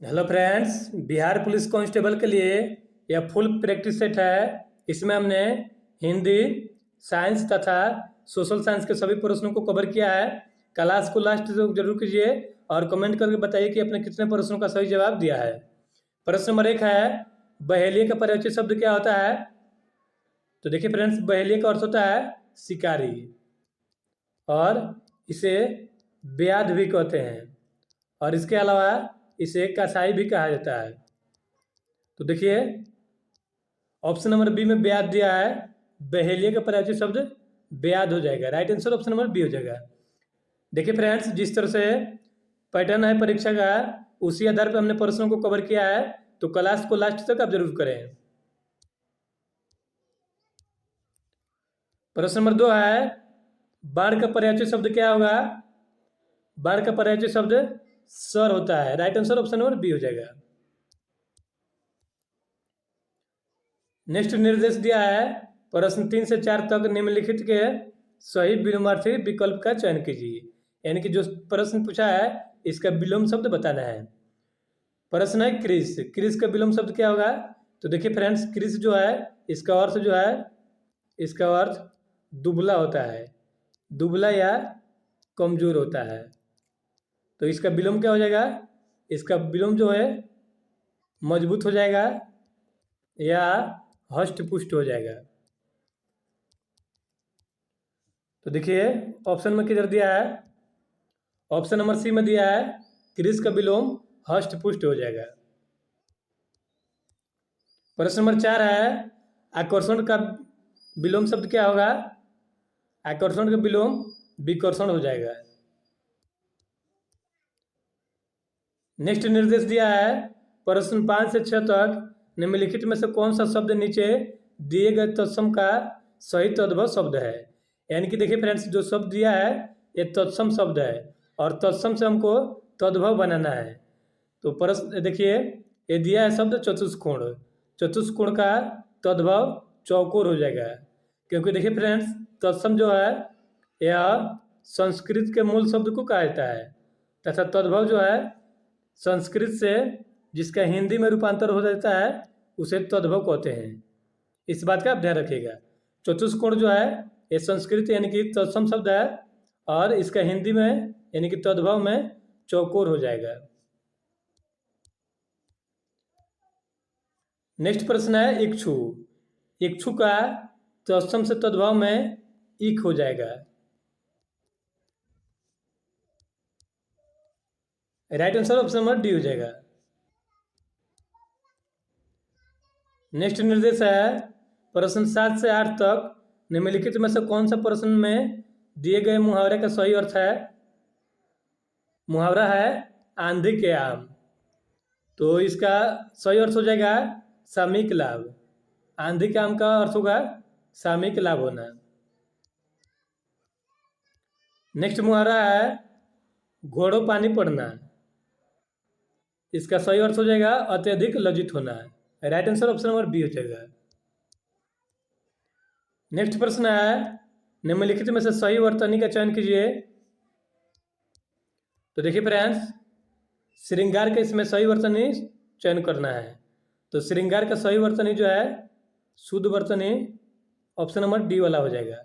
Hello friends. Bihar police constable के लिए यह फुल प्रैक्टिस सेट है। इसमें हमने हिंदी, साइंस तथा सोशल साइंस के सभी प्रश्नों को कवर किया है। क्लास को लास्ट तक जरूर कीजिए और कमेंट करके बताइए कि आपने कितने प्रश्नों का सही जवाब दिया है। प्रश्न नंबर 1 है, बहेलिये का परिचय शब्द क्या होता है? तो देखिए फ्रेंड्स, बहेलिये का अर्थ होता है शिकारी और इसे ब्याध भी कहते हैं और इसके अलावा इसे कसाई भी कहा जाता है। तो देखिए ऑप्शन नंबर बी में ब्याध दिया है, बहेलिये का परिचय शब्द ब्याध हो जाएगा। Right answer option number B हो जाएगा। देखिए फ्रेंड्स, जिस तरह से पैटर्न है परीक्षा का, उसी आधार पर हमने प्रश्नों को कवर किया है, तो क्लास को लास्ट तक आप जरूर करें। प्रश्न नंबर 2 है, बाढ़ का पर्यायवाची शब्द क्या होगा? बाढ़ का पर्यायवाची शब्द सर होता है। Right answer option number B हो जाएगा। नेक्स्ट निर्देश दिया है, प्रश्न 3 से 4 तक निम्नलिखित के सही विलोमार्थी विकल्प का चयन कीजिए। यानी कि जो प्रश्न पूछा है इसका विलोम शब्द बताना है। प्रश्न है क्रिस, क्रिस का विलोम शब्द क्या होगा? तो देखिए फ्रेंड्स, क्रिस जो है इसका अर्थ जो है, इसका अर्थ दुबला होता है, दुबला या कमजोर होता है। तो इसका विलोम क्या हो जाएगा? इसका विलोम जो है मजबूत हो जाएगा या हष्ट पुष्ट हो जाएगा। तो देखिए ऑप्शन में किधर दिया है, ऑप्शन नंबर सी में दिया है, क्रिस का विलोम हष्ट पुष्ट हो जाएगा। प्रश्न नंबर 4 है, आकर्षण का विलोम शब्द क्या होगा? आकर्षण का विलोम विकर्षण हो जाएगा। नेक्स्ट निर्देश दिया है, प्रश्न 5 से 6 तक निम्नलिखित में से कौन सा शब्द नीचे दिए गए तत्सम का सही तद्भव शब्द है? यानी कि देखिए फ्रेंड्स, जो शब्द दिया है ये तत्सम शब्द है और तत्सम से हमको तद्भव बनाना है। तो प्रश्न देखिए, ये दिया है शब्द चतुष्कोण, चतुष्कोण का तद्भव चौकोर हो जाएगा। क्योंकि देखिए फ्रेंड्स, तत्सम जो है यह संस्कृत के मूल शब्द को कहा जाता है तथा तद्भव जो है संस्कृत से जिसका हिंदी में रूपांतर हो जाता है उसे तद्भव कहते हैं। इस बात का आप ध्यान रखिएगा। चतुष्कोण जो है ये संस्कृत यानी कि तत्सम शब्द है और इसका हिंदी में यानी कि तद्भव में चौकोर हो जाएगा। नेक्स्ट प्रश्न है इक्षु, इक्षु का तत्सम से तद्भव में इक हो जाएगा। Right answer option number D हो जाएगा। नेक्स्ट निर्देश है, प्रश्न 7 से 8 तक निम्नलिखित में से कौन सा प्रश्न में दिए गए मुहावरे का सही अर्थ है? मुहावरा है आंधी के आम, तो इसका सही अर्थ हो जाएगा सामयिक लाभ। आंधी के आम का अर्थ होगा सामयिक लाभ होना। नेक्स्ट मुहावरा है घोड़ों पानी पड़ना, इसका सही अर्थ हो जाएगा अत्यधिक लज्जित होना। Right answer option number B हो जाएगा। नेक्स्ट प्रश्न है, निम्नलिखित में से सही वर्तनी का चयन कीजिए। तो देखिए फ्रेंड्स, श्रृंगार के इसमें सही वर्तनी चयन करना है। तो श्रृंगार का सही वर्तनी जो है शुद्ध वर्तनी ऑप्शन नंबर डी वाला हो जाएगा।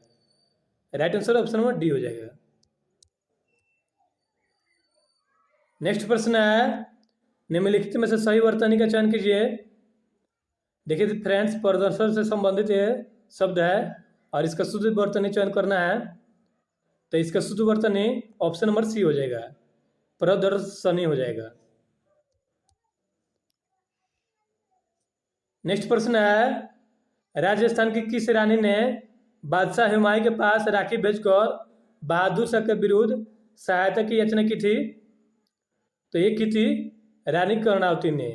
Right answer option number D हो जाएगा। नेक्स्ट प्रश्न है, निम्नलिखित में से सही वर्तनी का चयन कीजिए। देखिए फ्रेंड्स, प्रदर्शन से संबंधित ये शब्द है और इसका शुद्ध वर्तनी चयन करना है। तो इसका शुद्ध वर्तनी ऑप्शन नंबर सी हो जाएगा, प्रदर्शनी हो जाएगा। नेक्स्ट प्रश्न है, राजस्थान की किस रानी ने बादशाह हुमायूं के पास राखी भेजकर बहादुर शाह के विरुद्ध सहायता की याचना की थी? तो ये की थी रानी कर्णावती ने।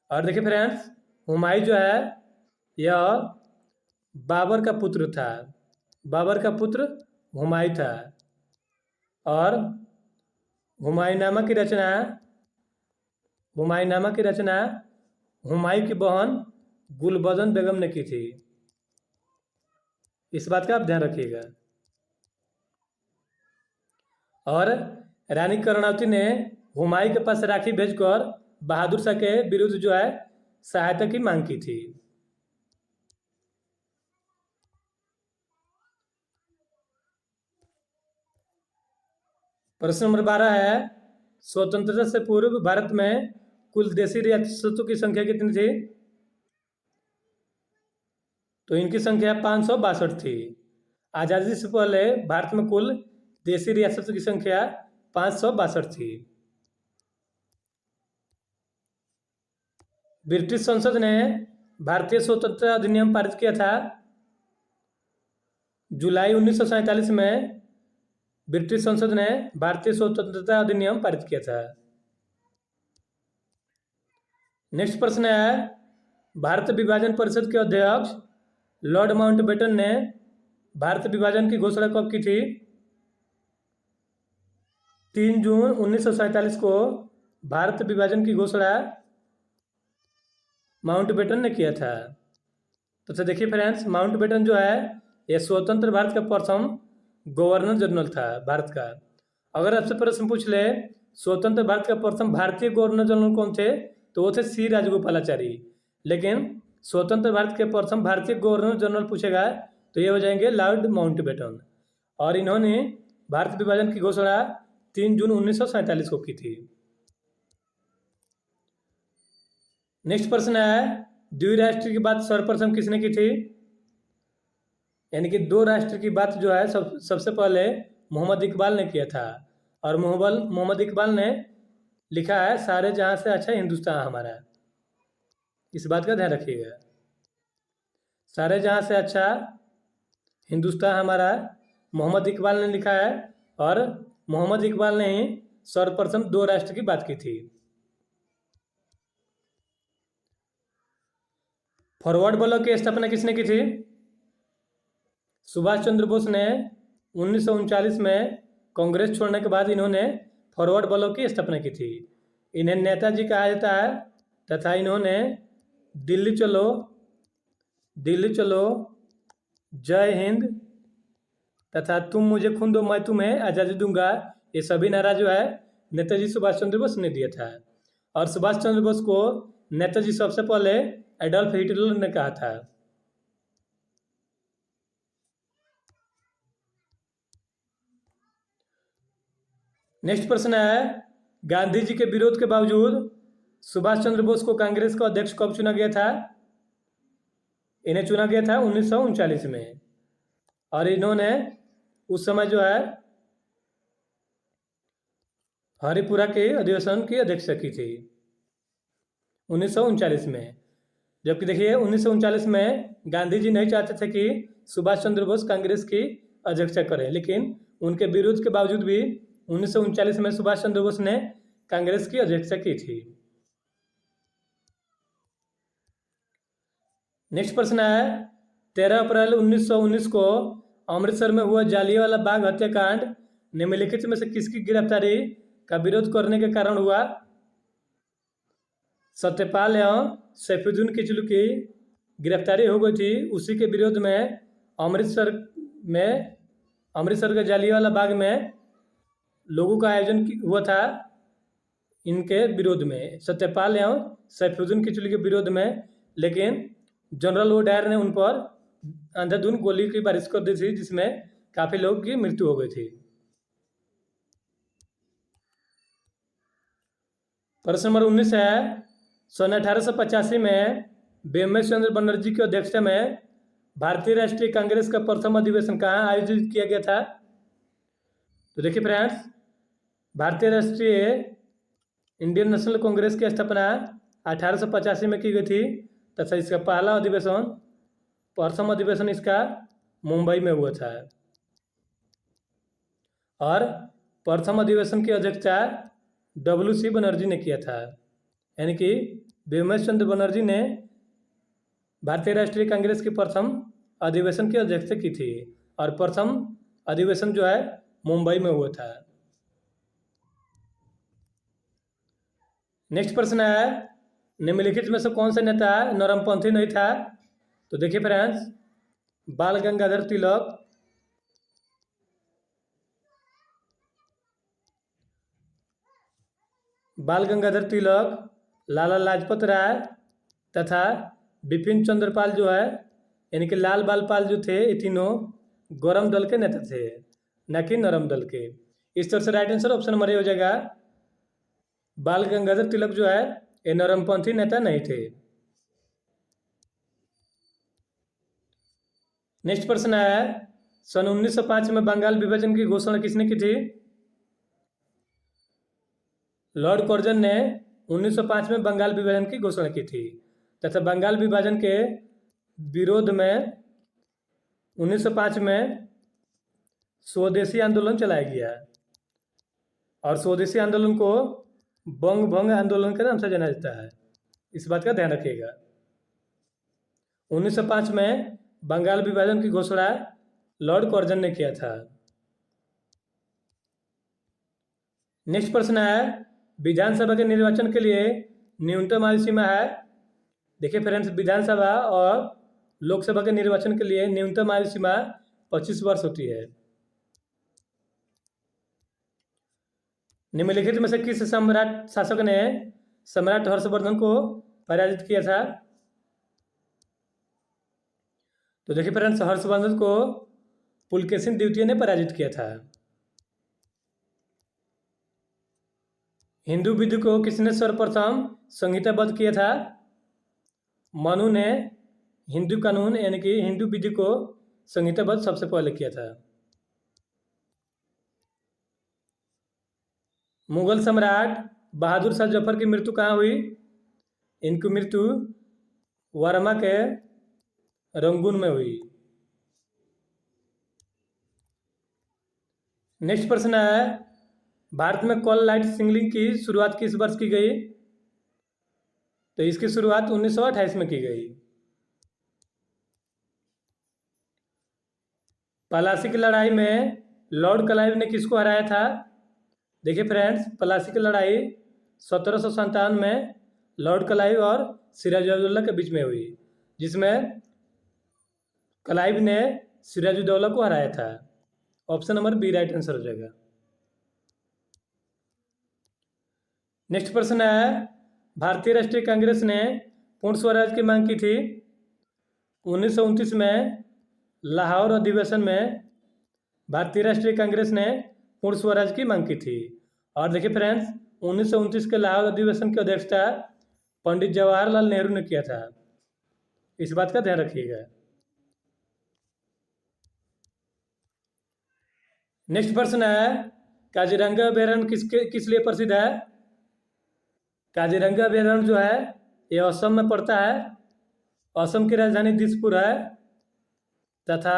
और देखिए फ्रेंड्स, हुमायूं जो है यह बाबर का पुत्र था, बाबर का पुत्र हुमायूं था और हुमायूंनामा की रचना, हुमायूंनामा की रचना हुमायूं की बहन गुलबदन बेगम ने की थी। इस बात का आप ध्यान रखिएगा। और रानी कर्णावती ने हुमायूं के पास राखी भेजकर बहादुर शाह के विरुद्ध जो है सहायता की मांग की थी। प्रश्न नंबर 12 है, स्वतंत्रता से पूर्व भारत में कुल देशी रियासतों की संख्या कितनी थी? तो इनकी संख्या 562 थी। आज़ादी से पहले भारत में कुल देशी रियासतों की संख्या 562 थी। ब्रिटिश संसद ने भारतीय स्वतंत्रता अधिनियम पारित किया था जुलाई 1947 में। ब्रिटिश संसद ने भारतीय स्वतंत्रता अधिनियम पारित किया था। नेक्स्ट प्रश्न है, भारत विभाजन परिषद के अध्यक्ष लॉर्ड माउंटबेटन ने भारत विभाजन की घोषणा कब की थी? 3 जून 1947 को भारत विभाजन की घोषणा माउंटबेटन ने किया था। तो देखिए फ्रेंड्स, माउंटबेटन जो है यह स्वतंत्र भारत का प्रथम गवर्नर जनरल था भारत का। अगर आपसे प्रश्न पूछ ले स्वतंत्र भारत का प्रथम भारतीय गवर्नर जनरल कौन थे, तो वो थे सी राजगोपालाचारी। लेकिन स्वतंत्र भारत के प्रथम भारतीय गवर्नर जनरल पूछेगा तो ये हो जाएंगे लॉर्ड माउंटबेटन। और इन्होंने भारत विभाजन की घोषणा 3 जून 1947 को की थी। नेक्स्ट प्रश्न है, द्विराष्ट्र की बात सर्वप्रथम किसने की थी? यानी कि 2 राष्ट्र की बात जो है सबसे पहले मोहम्मद इकबाल ने किया था। और मोहम्मद इकबाल ने लिखा है सारे जहां से अच्छा हिंदुस्तान हमारा। इस बात का ध्यान रखिएगा, सारे जहां से अच्छा हिंदुस्तान हमारा मोहम्मद इकबाल ने लिखा है। और मोहम्मद इकबाल ने ही सर्वप्रथम 2 राष्ट्र की बात की थी। फॉरवर्ड ब्लॉक की स्थापना किसने की थी? सुभाष चंद्र बोस ने 1939 में कांग्रेस छोड़ने के बाद इन्होंने फॉरवर्ड ब्लॉक की स्थापना की थी। इन्हें नेताजी कहा जाता है तथा इन्होंने दिल्ली चलो, दिल्ली चलो, जय हिंद तथा तुम मुझे खून दो मैं तुम्हें आज़ादी दूंगा, ये सभी नारा जो है नेताजी सुभाष चंद्र बोस ने दिया था। और सुभाष चंद्र बोस को नेताजी सबसे पहले एडोल्फ हिटलर ने कहा था। नेक्स्ट प्रश्न है, गांधी जी के विरोध के बावजूद सुभाष चंद्र बोस को कांग्रेस का अध्यक्ष कब चुना गया था? इन्हें चुना गया था 1939 में। और इन्होंने उस समय जो है हरिपुरा के अधिवेशन की अध्यक्षता की थी 1939 में। जबकि देखिए 1939 में गांधी जी नहीं चाहते थे कि सुभाष चंद्र बोस कांग्रेस की अध्यक्षता करें, लेकिन उनके विरोध के बावजूद भी 1939 में सुभाष चंद्र बोस ने कांग्रेस की अध्यक्षता की थी। नेक्स्ट प्रश्न है, 13 अप्रैल 1919 को अमृतसर में हुआ जालियांवाला बाग हत्याकांड निम्नलिखित में से किसकी गिरफ्तारी का विरोध करने के कारण हुआ? सत्यपाल एवं सैफुद्दीन किचलू की गिरफ्तारी हो गई थी। उसी के विरोध में अमृतसर के जालियांवाला बाग में लोगों का आयोजन हुआ था इनके विरोध में, सत्यपाल एवं सैफुद्दीन किचलू के विरोध में। लेकिन जनरल ओ डायर ने उन पर अंधाधुंध गोली की बारिश कर दी थी, जिसमें काफ़ी लोगों की मृत्यु हो गई थी। प्रश्न नंबर 19 है, सन 1885 में बेमस चंद्र बनर्जी की अध्यक्षता में भारतीय राष्ट्रीय कांग्रेस का प्रथम अधिवेशन कहाँ आयोजित किया गया था? तो देखिए फ्रेंड्स, भारतीय राष्ट्रीय इंडियन नेशनल कांग्रेस की स्थापना 1885 में की गई थी तथा इसका पहला अधिवेशन, प्रथम अधिवेशन इसका मुंबई में हुआ था। और प्रथम अधिवेशन की अध्यक्षता WC बनर्जी ने किया था। यानी कि बेमस चंद्र बनर्जी ने भारतीय राष्ट्रीय कांग्रेस के प्रथम अधिवेशन की अध्यक्षता की थी। और प्रथम अधिवेशन जो है मुंबई में हुआ था। नेक्स्ट प्रश्न है, निम्नलिखित में से कौन सा नेता नरमपंथी नहीं था? तो देखिए फ्रेंड्स, बाल गंगाधर तिलक, बाल गंगाधर तिलक, लाला लाजपत राय तथा बिपिन चंद्रपाल जो है यानी कि लाल बाल पाल जो थे, ये तीनों गरम दल के नेता थे, न कि नरम दल के। इस तरह से right answer option number A हो जाएगा। बाल गंगाधर तिलक जो है ये नरमपंथी नेता नहीं थे। नेक्स्ट प्रश्न है, सन 1905 में बंगाल विभाजन की घोषणा किसने की थी? लॉर्ड कर्जन ने 1905 में बंगाल विभाजन की घोषणा की थी तथा बंगाल विभाजन के विरोध में 1905 में स्वदेशी आंदोलन चलाया गया और स्वदेशी आंदोलन को बंग भंग आंदोलन के नाम से जाना जाता है। इस बात का ध्यान रखिएगा। 1905 में बंगाल विभाजन की घोषणा लॉर्ड कर्जन ने किया था। नेक्स्ट प्रश्न है, विधानसभा के निर्वाचन के लिए न्यूनतम आयु सीमा है। देखिए फ्रेंड्स, विधानसभा और लोकसभा के निर्वाचन के लिए न्यूनतम आयु सीमा 25 वर्ष होती है। निम्नलिखित में से किस सम्राट शासक ने सम्राट हर्षवर्धन को पराजित किया था? तो देखिए फ्रेंड्स, हर्षवर्धन को पुलकेशिन द्वितीय ने पराजित किया था। हिंदू विधि को किसने सर्वप्रथम संहिताबद्ध किया था? मनु ने हिंदू कानून यानी कि हिंदू विधि को संहिताबद्ध सबसे पहले किया था। मुगल सम्राट बहादुर शाह जफर की मृत्यु कहाँ हुई? इनकी मृत्यु वर्मा के रंगून में हुई। नेक्स्ट प्रश्न है, भारत में कॉल लाइट सिग्नलिंग की शुरुआत किस वर्ष की गई? तो इसकी शुरुआत 1928 में की गई। प्लासी की लड़ाई में लॉर्ड क्लाइव ने किसको हराया था? देखिए फ्रेंड्स, प्लासी की लड़ाई 1757 में लॉर्ड क्लाइव और सिराजुद्दौला के बीच में हुई, जिसमें क्लाइव ने सिराजुद्दौला को हराया था। Option number B right answer हो जाएगा। नेक्स्ट प्रश्न है, भारतीय राष्ट्रीय कांग्रेस ने पूर्ण स्वराज की मांग की थी। 1929 में लाहौर अधिवेशन में भारतीय राष्ट्रीय कांग्रेस ने पूर्ण स्वराज की मांग की थी। और देखिए फ्रेंड्स, 1929 के लाहौर अधिवेशन की अध्यक्षता पंडित जवाहरलाल नेहरू ने किया था। इस बात का ध्यान रखिएगा। नेक्स्ट प्रश्न है, काजीरंगा अभयारण्य किस लिए प्रसिद्ध है? काजीरंगा अभयारण्य जो है ये असम में पड़ता है। असम की राजधानी दिसपुर है तथा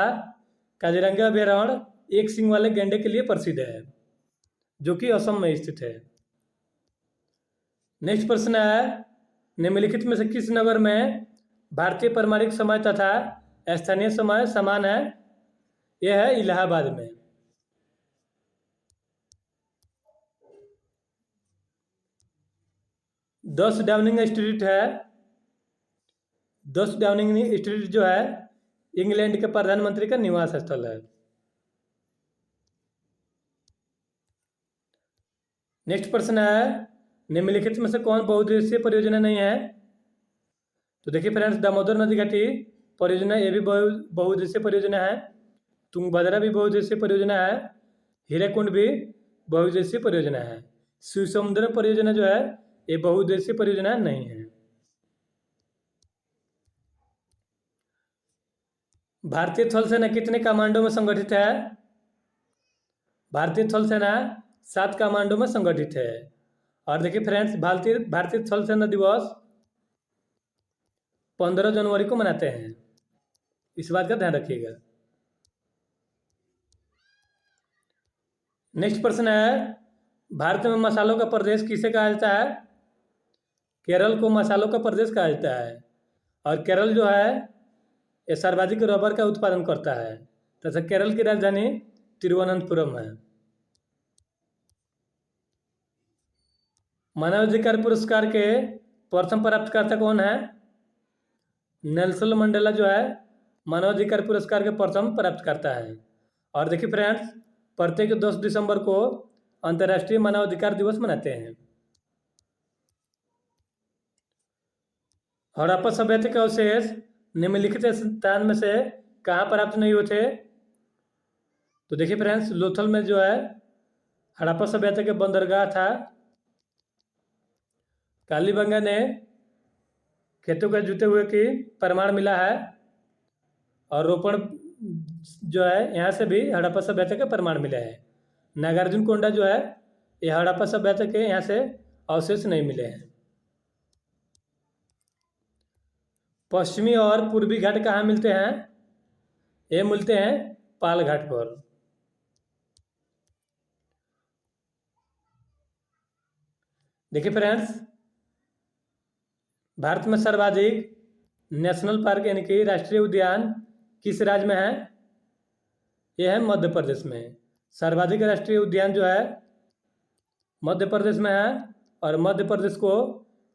काजीरंगा अभयारण्य एक सींग वाले गैंडे के लिए प्रसिद्ध है, जो कि असम में स्थित है। नेक्स्ट प्रश्न है, निम्नलिखित में से किस नगर में भारतीय पारमाणिक समय तथा स्थानीय समय समान है? यह है इलाहाबाद में। दस डाउनिंग स्ट्रीट है। 10 डाउनिंग स्ट्रीट जो है इंग्लैंड के प्रधानमंत्री का निवास स्थल है। नेक्स्ट प्रश्न है, निम्नलिखित में से कौन बहुउद्देशीय परियोजना नहीं है? तो देखिए फ्रेंड्स, दामोदर नदी घाटी परियोजना ये भी बहुउद्देशीय परियोजना है। तुंगभद्रा भी बहुउद्देशीय परियोजना है। हीराकुंड भी बहुउद्देशीय परियोजना है। शिव समुद्र परियोजना जो है ये बहुउद्देशीय परियोजना नहीं है। भारतीय थल सेना कितने कमांडों में संगठित है? भारतीय थल सेना 7 कमांडों में संगठित है। और देखिए फ्रेंड्स, भारतीय थल सेना दिवस 15 जनवरी को मनाते हैं। इस बात का ध्यान रखिएगा। नेक्स्ट प्रश्न है, भारत में मसालों का प्रदेश किसे कहा जाता है? केरल को मसालों का प्रदेश कहा जाता है। और केरल जो है ये सर्वाधिक रबर का उत्पादन करता है तथा केरल की राजधानी तिरुवनंतपुरम है। मानवाधिकार पुरस्कार के प्रथम प्राप्तकर्ता कौन है? नेल्सन मंडेला जो है मानवाधिकार पुरस्कार के प्रथम प्राप्तकर्ता है। और देखिए फ्रेंड्स, प्रत्येक 10 दिसंबर को अंतर्राष्ट्रीय मानवाधिकार दिवस मनाते हैं। हड़प्पा सभ्यता के अवशेष निम्नलिखित स्थान में से कहाँ प्राप्त नहीं हुए थे? तो देखिए फ्रेंड्स, लोथल में जो है हड़प्पा सभ्यता के बंदरगाह था। कालीबंगा ने खेतों के जुते हुए की प्रमाण मिला है, और रोपण जो है यहाँ से भी हड़प्पा सभ्यता के प्रमाण मिले हैं। नागार्जुन कोंडा जो है ये हड़प्पा सभ्यता के यहाँ से अवशेष नहीं मिले हैं। पश्चिमी और पूर्वी घाट कहाँ मिलते हैं? ये मिलते हैं पाल घाट पर। देखिए फ्रेंड्स, भारत में सर्वाधिक नेशनल पार्क यानी कि राष्ट्रीय उद्यान किस राज्य में है? यह है मध्य प्रदेश में। सर्वाधिक राष्ट्रीय उद्यान जो है मध्य प्रदेश में है, और मध्य प्रदेश को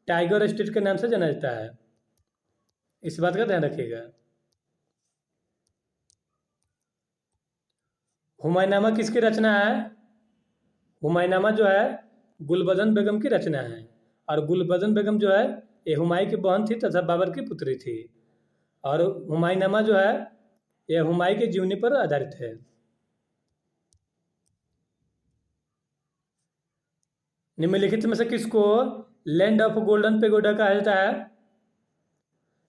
टाइगर स्टेट के नाम से जाना जाता है। इस बात का ध्यान रखिएगा। हुमायूनामा किसकी रचना है? हुमायूनामा जो है गुलबदन बेगम की रचना है, और गुलबदन बेगम जो है ये हुमायूं की बहन थी तथा बाबर की पुत्री थी। और हुमायूनामा जो है यह हुमायूं की जीवनी पर आधारित है। निम्नलिखित में से किसको लैंड ऑफ गोल्डन पेगोडा कहा जाता है?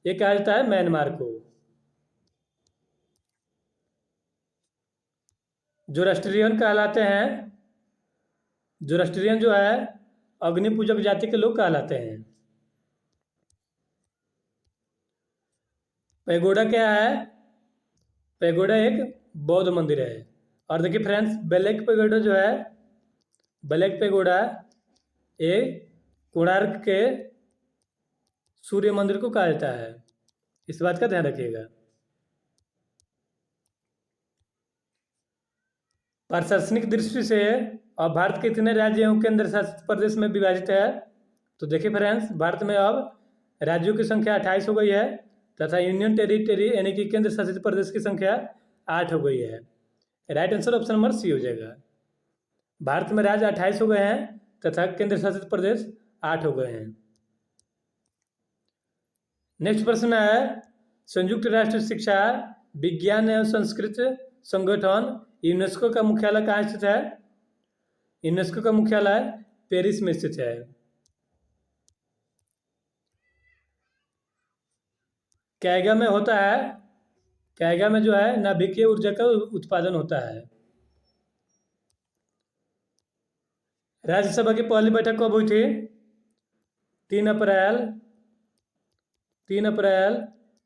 ये कहा जाता है म्यांमार को। जोरास्ट्रियन कहलाते हैं, जोरास्ट्रियन जो है अग्नि पूजक जाति के लोग कहलाते हैं। पैगोडा क्या है? पैगोडा एक बौद्ध मंदिर है। और देखिए फ्रेंड्स, ब्लैक पैगोडा जो है, ब्लैक पैगोडा ये कोणार्क के सूर्य मंदिर को कहा जाता है। इस बात का ध्यान रखिएगा। प्रशासनिक दृष्टि से अब भारत के कितने राज्य एवं केंद्र शासित प्रदेश में विभाजित है? तो देखिए फ्रेंड्स, भारत में अब राज्यों की संख्या 28 हो गई है, तथा यूनियन टेरिटरी यानी कि केंद्र शासित प्रदेश की संख्या 8 हो गई है। Right answer option number C हो जाएगा। भारत में राज्य 28 हो गए हैं तथा केंद्र शासित प्रदेश 8 हो गए हैं। नेक्स्ट प्रश्न है, संयुक्त राष्ट्र शिक्षा विज्ञान एवं संस्कृति संगठन यूनेस्को का मुख्यालय कहाँ स्थित है? यूनेस्को का मुख्यालय पेरिस में स्थित है। कैगा में होता है, कैगा में जो है नाभिकीय ऊर्जा का उत्पादन होता है। राज्यसभा की पहली बैठक कब हुई थी? 3 अप्रैल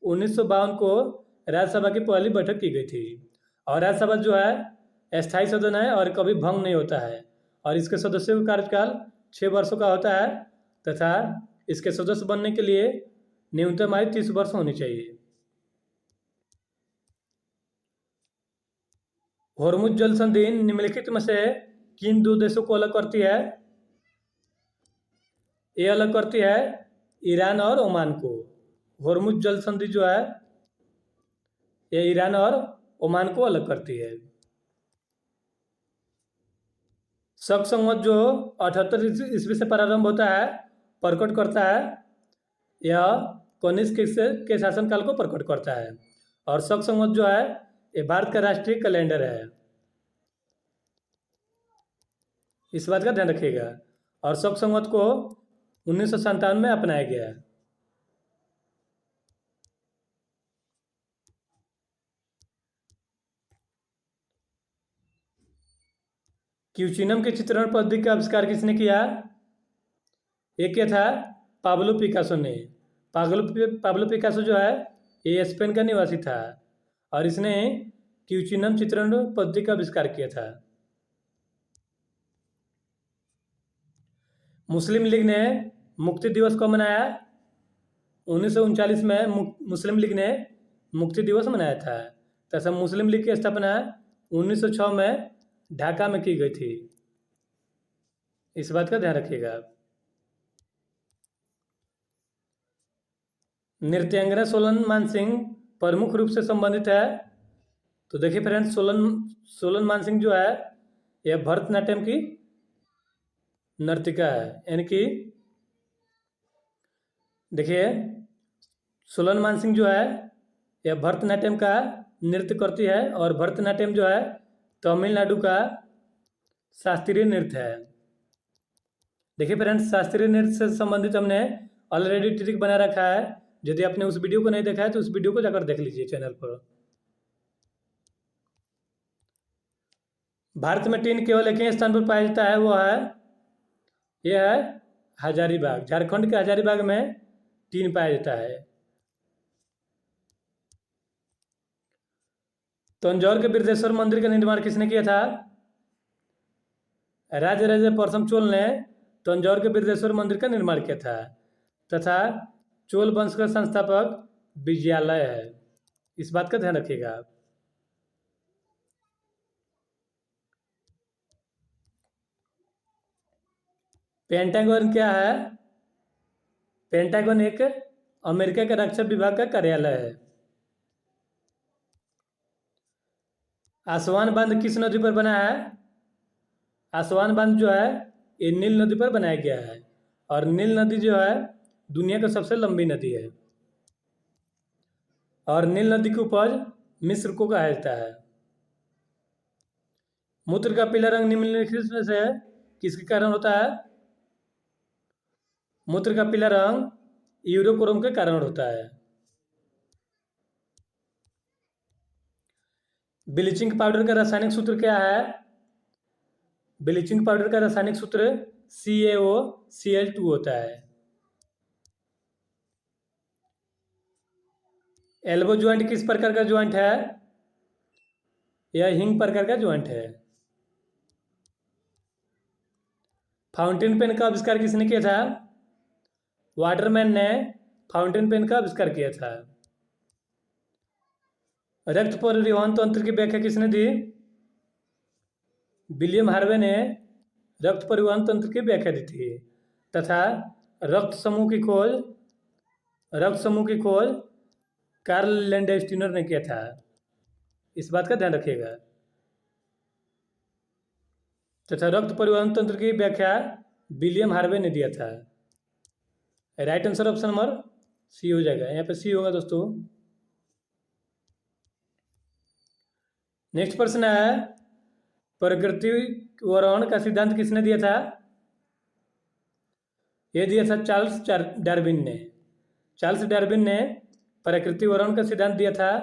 1952 को राज्यसभा की पहली बैठक की गई थी। और राज्यसभा जो है स्थायी सदन है और कभी भंग नहीं होता है, और इसके सदस्यों का कार्यकाल 6 वर्षों का होता है, तथा इसके सदस्य बनने के लिए न्यूनतम आयु 30 वर्ष होनी चाहिए। होर्मुज जल संधि निम्नलिखित में से किन दो देशों को अलग करती है? ये अलग करती है ईरान और ओमान को। होर्मुज जल संधि जो है ये ईरान और ओमान को अलग करती है। शक संवत जो 78 ईस्वी से प्रारंभ होता है प्रकट करता है, यह कनिष्क के शासनकाल को प्रकट करता है। और शक संवत जो है ये भारत का राष्ट्रीय कैलेंडर है। इस बात का ध्यान रखिएगा। और शक संवत को 1957 में अपनाया गया है। क्यूचिनम के चित्रण पद्धति का आविष्कार किसने किया? एक क्या था? पाब्लो पिकासो ने। पाब्लो पिकासो जो है ये स्पेन का निवासी था, और इसने क्यूचिनम चित्रण पद्धति का आविष्कार किया था। मुस्लिम लीग ने मुक्ति दिवस कब मनाया? 1939 में मुस्लिम लीग ने मुक्ति दिवस मनाया था, तथा मुस्लिम लीग की स्थापना 1906 में ढाका में की गई थी। इस बात का ध्यान रखिएगा। नृत्यांगना सोलन मानसिंह प्रमुख रूप से संबंधित है। तो देखिए फ्रेंड्स, सोलन मानसिंह जो है यह भरतनाट्यम की नर्तिका है। यानी कि देखिए सोलन मानसिंह जो है यह भरतनाट्यम का नृत्य करती है, और भरतनाट्यम जो है तमिलनाडु का शास्त्रीय नृत्य है। देखिए फ्रेंड्स, शास्त्रीय नृत्य से संबंधित हमने ऑलरेडी ट्रिक बना रखा है। यदि आपने उस वीडियो को नहीं देखा है तो उस वीडियो को जाकर देख लीजिए चैनल पर। भारत में टीन केवल एक ही स्थान पर पाया जाता है, वो है यह है हजारीबाग। झारखंड के हजारीबाग में टीन पाया जाता है। तंजौर के बृहदेश्वर मंदिर का निर्माण किसने किया था? राजराजा प्रथम चोल ने तंजौर के बृहदेश्वर मंदिर का निर्माण किया था, तथा चोल वंश का संस्थापक विजयालय है। इस बात का ध्यान रखिएगा आप। पेंटागन क्या है? पेंटागन एक अमेरिका के रक्षा विभाग का कार्यालय है। आसवान बांध किस नदी पर बना है? आसवान बांध जो है ये नील नदी पर बनाया गया है, और नील नदी जो है दुनिया की सबसे लंबी नदी है, और नील नदी की उपज मिस्र को कहा जाता है। मूत्र का पीला रंग निम्नलिखित में से किसके कारण होता है? मूत्र का पीला रंग यूरोक्रोम के कारण होता है। ब्लीचिंग पाउडर का रासायनिक सूत्र क्या है? ब्लीचिंग पाउडर का रासायनिक सूत्र CaOCl2 होता है। एल्बो ज्वाइंट किस प्रकार का ज्वाइंट है? यह हिंग प्रकार का ज्वाइंट है। फाउंटेन पेन का आविष्कार किसने किया था? वाटरमैन ने फाउंटेन पेन का आविष्कार किया था। रक्त परिवहन तंत्र की व्याख्या किसने दी? विलियम हार्वे ने रक्त परिवहन तंत्र की व्याख्या दी थी, तथा रक्त समूह की खोज कार्ल लैंडस्टीनर ने किया था। इस बात का ध्यान रखिएगा। तथा रक्त परिवहन तंत्र की व्याख्या विलियम हार्वे ने दिया था। Right answer option number C हो जाएगा। यहाँ पे सी होगा दोस्तों। नेक्स्ट प्रश्न है, प्रकृतिवरण का सिद्धांत किसने दिया था? यह दिया था चार्ल्स डार्विन ने। चार्ल्स डार्विन ने प्रकृतिवरण का सिद्धांत दिया था,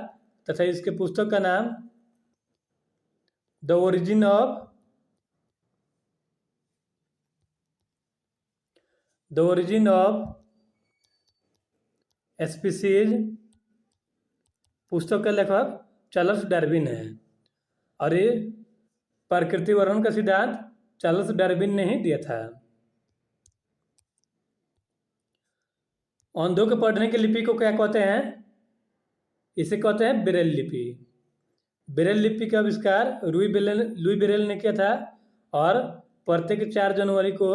तथा इसके पुस्तक का नाम द ओरिजिन ऑफ स्पीसीज पुस्तक का लेखक चार्ल्स डार्विन है, और ये प्रकृतिवरण का सिद्धांत चार्ल्स डार्विन ने ही दिया था। अंधों के पढ़ने की लिपि को क्या कहते हैं? इसे कहते हैं ब्रेल लिपि। ब्रेल लिपि का आविष्कार लुई ब्रेल ने किया था, और प्रत्येक 4 जनवरी को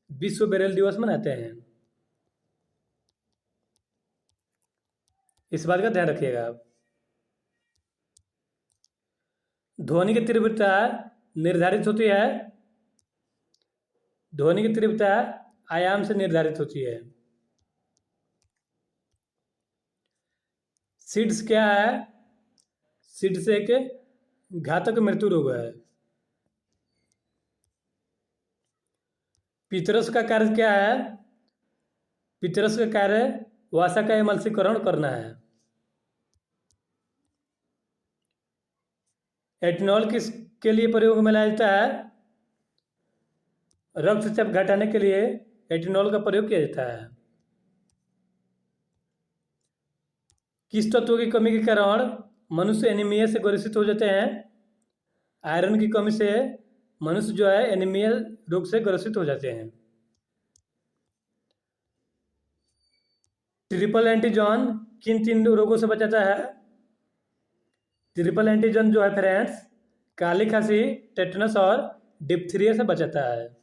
विश्व ब्रेल दिवस मनाते हैं। इस बात का ध्यान रखिएगा आप। ध्वनि की तीव्रता निर्धारित होती है। ध्वनि की तीव्रता आयाम से निर्धारित होती है। सीड्स क्या है? सीड्स एक घातक मृत्यु रोग है। पितरस का कार्य क्या है? पितरस का कार्य वसा का एमल्सीकरण करना है। एथेनॉल किसके लिए प्रयोग में लाया जाता है? रक्तचाप घटाने के लिए एथेनॉल का प्रयोग किया जाता है। किस तत्व की कमी के कारण मनुष्य एनीमिया से ग्रसित हो जाते हैं? आयरन की कमी से मनुष्य जो है एनीमिया रोग से ग्रसित हो जाते हैं। ट्रिपल एंटीजन किन 3 रोगों से बचाता है? ट्रिपल एंटीजन जो है फ्रेंड्स काली खांसी, टेटनस और डिप्थीरिया से बचाता है।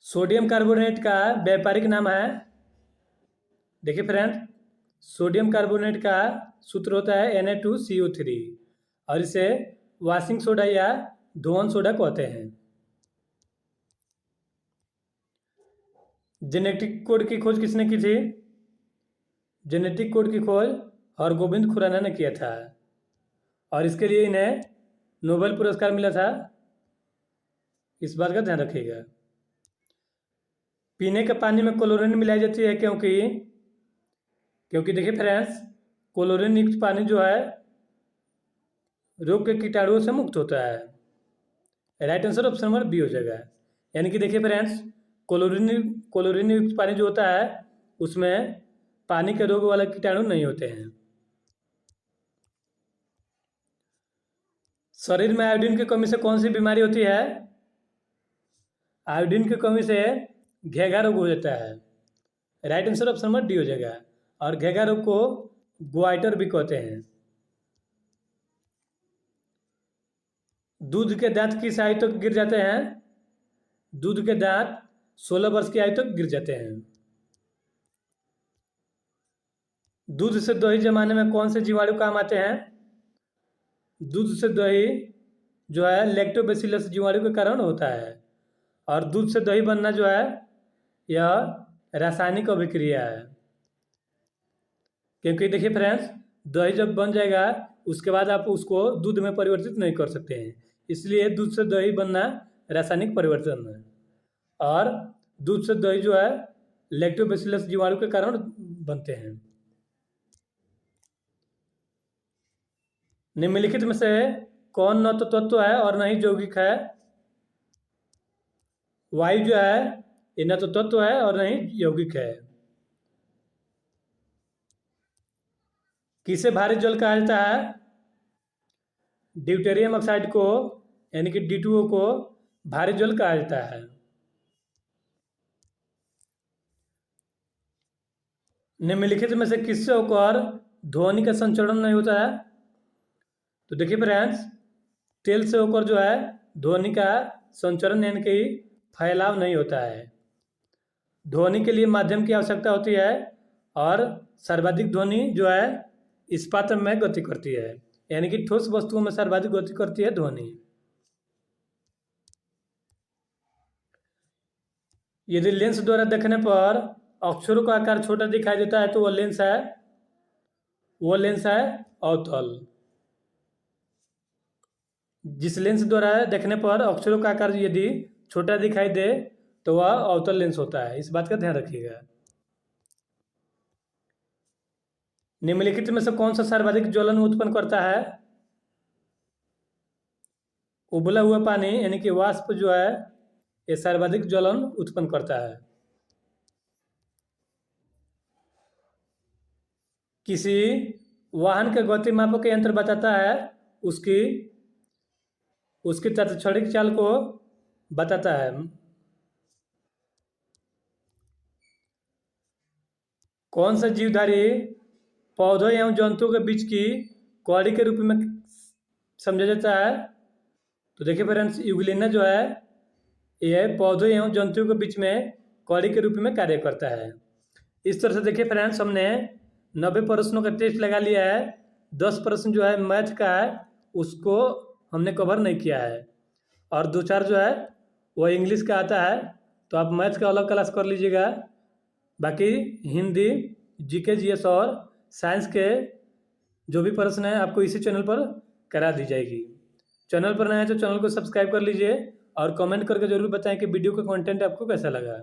सोडियम कार्बोनेट का व्यापारिक नाम है? देखिए फ्रेंड, सोडियम कार्बोनेट का सूत्र होता है Na2CO3, और इसे वॉशिंग सोडा या धोवन सोडा कहते हैं। जेनेटिक कोड की खोज किसने की थी? जेनेटिक कोड की खोज हरगोविंद खुराना ने किया था और इसके लिए इन्हें नोबेल पुरस्कार मिला था। इस बात का ध्यान रखिएगा। पीने के पानी में क्लोरीन मिलाई जाती है क्योंकि क्योंकि देखिए फ्रेंड्स, क्लोरीन युक्त पानी जो है रोग के कीटाणुओं से मुक्त होता है। Right answer option number B हो जाएगा। यानी कि देखिए फ्रेंड्स, क्लोरीन क्लोरीन युक्त पानी जो होता है उसमें पानी के रोग वाले कीटाणु नहीं होते हैं। शरीर में आयोडीन की कमी से कौन सी बीमारी होती है? आयोडीन की कमी से घेघा रोग हो जाता है। Right answer option number D हो जाएगा। और घेघा रोग को ग्वाइटर भी कहते हैं। दूध के दांत किस आयु तक गिर जाते हैं? दूध के दांत 16 वर्ष की आयु तक गिर जाते हैं। दूध से दही जमाने में कौन से जीवाणु काम आते हैं? दूध से दही जो है लैक्टोबैसिलस जीवाणु के कारण होता है। और दूध से दही बनना जो है यह रासायनिक अभिक्रिया है। क्योंकि देखिए फ्रेंड्स, दही जब बन जाएगा उसके बाद आप उसको दूध में परिवर्तित नहीं कर सकते हैं, इसलिए दूध से दही बनना रासायनिक परिवर्तन है। और दूध से दही जो है लैक्टोबैसिलस जीवाणु के कारण बनते हैं। निम्नलिखित में से कौन न तो तत्व है और न ही यौगिक है? वायु जो है ये न तो तत्व है और न ही यौगिक है। किसे भारी जल कहा जाता है? ड्यूटेरियम ऑक्साइड को यानी कि D2O को भारी जल कहा जाता है। निम्नलिखित में से किससे होकर ध्वनि का संचरण नहीं होता है? तो देखिए फ्रेंड्स, तेल से होकर जो है ध्वनि का संचरण यानी कि फैलाव नहीं होता है। ध्वनि के लिए माध्यम की आवश्यकता होती है और सर्वाधिक ध्वनि जो है इस्पात में गति करती है, यानी कि ठोस वस्तुओं में सर्वाधिक गति करती है ध्वनि। यदि लेंस द्वारा देखने पर अक्षरों का आकार छोटा दिखाई देता है तो वह लेंस है अवतल। जिस लेंस द्वारा देखने पर अक्षरों का आकार यदि छोटा दिखाई दे तो वह अवतल लेंस होता है। इस बात का ध्यान रखिएगा। निम्नलिखित में से कौन सा सर्वाधिक ज्वलन उत्पन्न करता है? उबला हुआ पानी यानी कि वाष्प जो है ये सर्वाधिक ज्वलन उत्पन्न करता है। किसी वाहन के गति मापक यंत्र बताता है उसकी तत्क्षणिक चाल को बताता है। कौन सा जीवधारी पौधों एवं जंतुओं के बीच की कौड़ी के रूप में समझा जाता है? तो देखिए फ्रेंड्स, यूग्लिना जो है यह पौधों एवं जंतुओं के बीच में कौड़ी के रूप में कार्य करता है। इस तरह से देखिए फ्रेंड्स, हमने 90 प्रश्नों का टेस्ट लगा लिया है। 10 प्रश्न जो है मैथ का है उसको हमने कवर नहीं किया है और 2-4 जो है वो इंग्लिश का आता है, तो आप मैथ का अलग क्लास कर लीजिएगा। बाकी हिंदी, जीके, जीएस और साइंस के जो भी प्रश्न है आपको इसी चैनल पर करा दी जाएगी। चैनल पर नए हैं तो चैनल को सब्सक्राइब कर लीजिए और कमेंट करके जरूर बताएं कि वीडियो का कंटेंट आपको कैसा लगा।